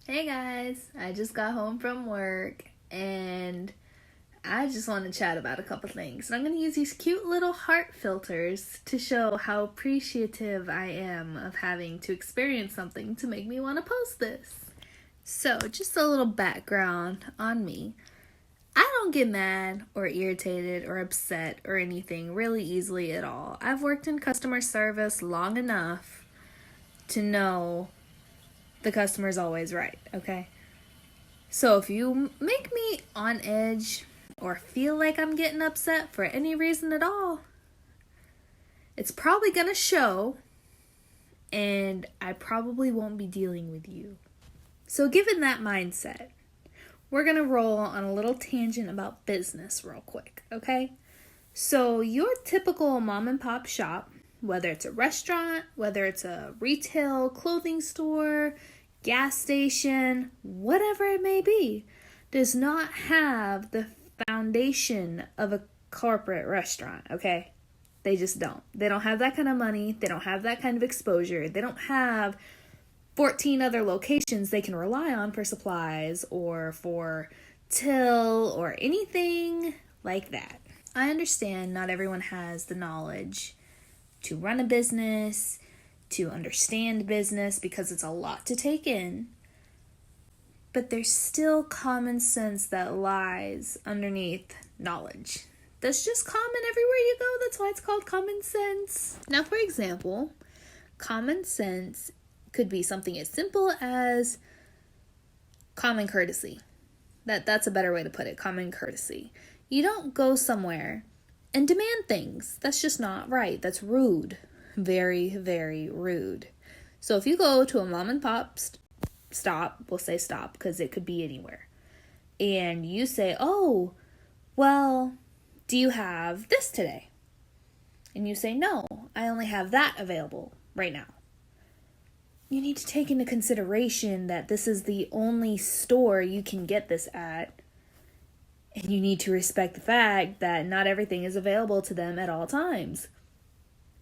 Hey guys, I just got home from work and I just want to chat about a couple things. And I'm going to use these cute little heart filters to show how appreciative I am of having to experience something to make me want to post this. So, just a little background on me. I don't get mad or irritated or upset or anything really easily at all. I've worked in customer service long enough to know the customer's always right, okay? So if you make me on edge or feel like I'm getting upset for any reason at all, it's probably gonna show, and I probably won't be dealing with you. So given that mindset, we're gonna roll on a little tangent about business real quick, okay? So your typical mom and pop shop, whether it's a restaurant, whether it's a retail clothing store, gas station, whatever it may be, does not have the foundation of a corporate restaurant, okay? They just don't. They don't have that kind of money. They don't have that kind of exposure. They don't have 14 other locations they can rely on for supplies or for till or anything like that. I understand not everyone has the knowledge to run a business, to understand business, because it's a lot to take in. But there's still common sense that lies underneath knowledge. That's just common everywhere you go. That's why it's called common sense. Now, for example, common sense could be something as simple as common courtesy. That's a better way to put it, common courtesy. You don't go somewhere and demand things. That's just not right. That's rude. Very, very rude. So if you go to a mom and pop stop, we'll say stop because it could be anywhere, and you say, oh, well, do you have this today? And you say, no, I only have that available right now. You need to take into consideration that this is the only store you can get this at. And you need to respect the fact that not everything is available to them at all times.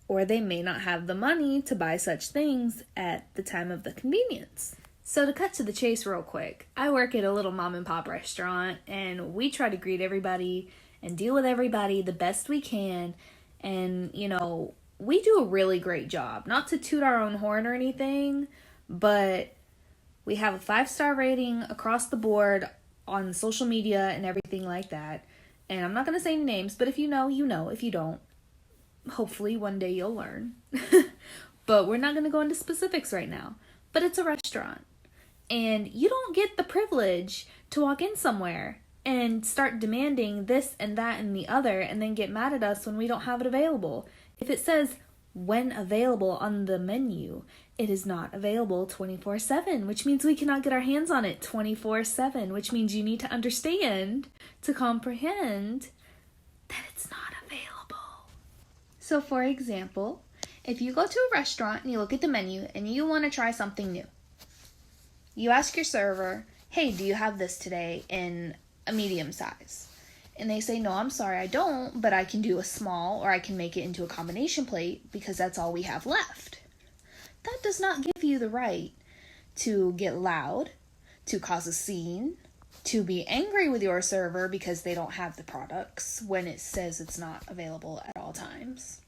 Or they may not have the money to buy such things at the time of the convenience. So to cut to the chase real quick, I work at a little mom and pop restaurant, and we try to greet everybody and deal with everybody the best we can. And, we do a really great job. Not to toot our own horn or anything, but we have a 5-star rating across the board on social media and everything like that. And I'm not going to say names, but if you know, you know. If you don't, hopefully one day you'll learn. But we're not going to go into specifics right now. But it's a restaurant. And you don't get the privilege to walk in somewhere and start demanding this and that and the other and then get mad at us when we don't have it available. If it says when available on the menu, it is not available 24/7, which means we cannot get our hands on it 24/7, which means you need to understand to comprehend that it's not available. So for example, if you go to a restaurant and you look at the menu and you want to try something new, you ask your server, hey, do you have this today in a medium size? And they say, no, I'm sorry, I don't, but I can do a small, or I can make it into a combination plate because that's all we have left. That does not give you the right to get loud, to cause a scene, to be angry with your server because they don't have the products when it says it's not available at all times.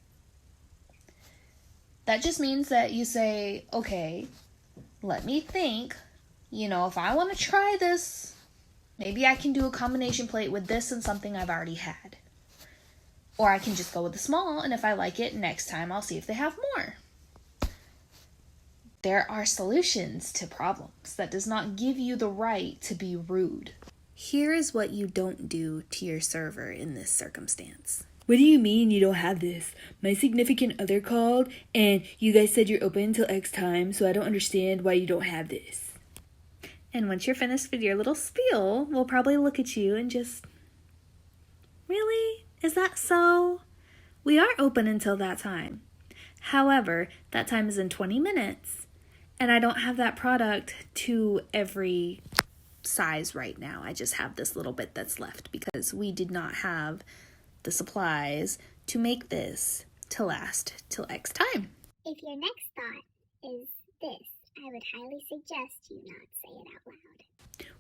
That just means that you say, okay, let me think, if I want to try this, maybe I can do a combination plate with this and something I've already had. Or I can just go with the small, and if I like it, next time I'll see if they have more. There are solutions to problems. That does not give you the right to be rude. Here is what you don't do to your server in this circumstance. What do you mean you don't have this? My significant other called, and you guys said you're open until X time, so I don't understand why you don't have this. And once you're finished with your little spiel, we'll probably look at you and just, really? Is that so? We are open until that time. However, that time is in 20 minutes, and I don't have that product to every size right now. I just have this little bit that's left because we did not have the supplies to make this to last till X time. If your next thought is this, I would highly suggest you not say it out loud.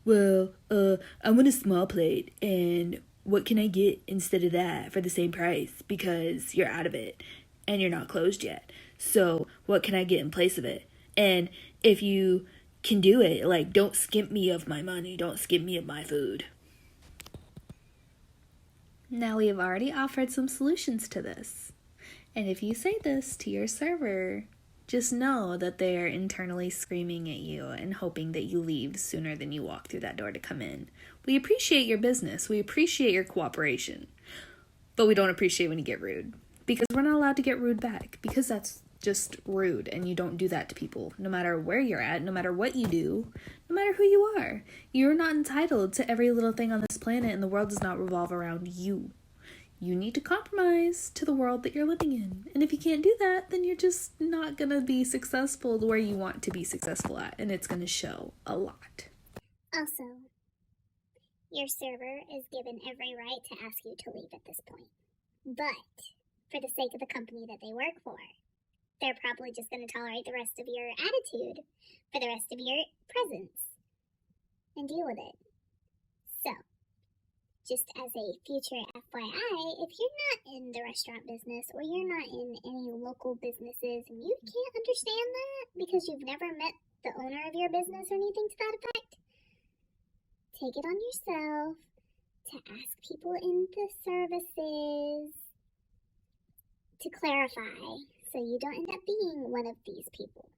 Well, I want a small plate, and what can I get instead of that for the same price? Because you're out of it, and you're not closed yet. So, what can I get in place of it? And if you can do it, like, don't skimp me of my money, don't skimp me of my food. Now we have already offered some solutions to this. And if you say this to your server, just know that they are internally screaming at you and hoping that you leave sooner than you walk through that door to come in. We appreciate your business. We appreciate your cooperation. But we don't appreciate when you get rude. Because we're not allowed to get rude back. Because that's just rude, and you don't do that to people. No matter where you're at, no matter what you do, no matter who you are. You're not entitled to every little thing on this planet, and the world does not revolve around you. You need to compromise to the world that you're living in. And if you can't do that, then you're just not going to be successful where you want to be successful at. And it's going to show a lot. Also, your server is given every right to ask you to leave at this point. But, for the sake of the company that they work for, they're probably just going to tolerate the rest of your attitude for the rest of your presence and deal with it. So, just as a future FYI, if you're not in the restaurant business or you're not in any local businesses and you can't understand that because you've never met the owner of your business or anything to that effect, take it on yourself to ask people in the services to clarify so you don't end up being one of these people.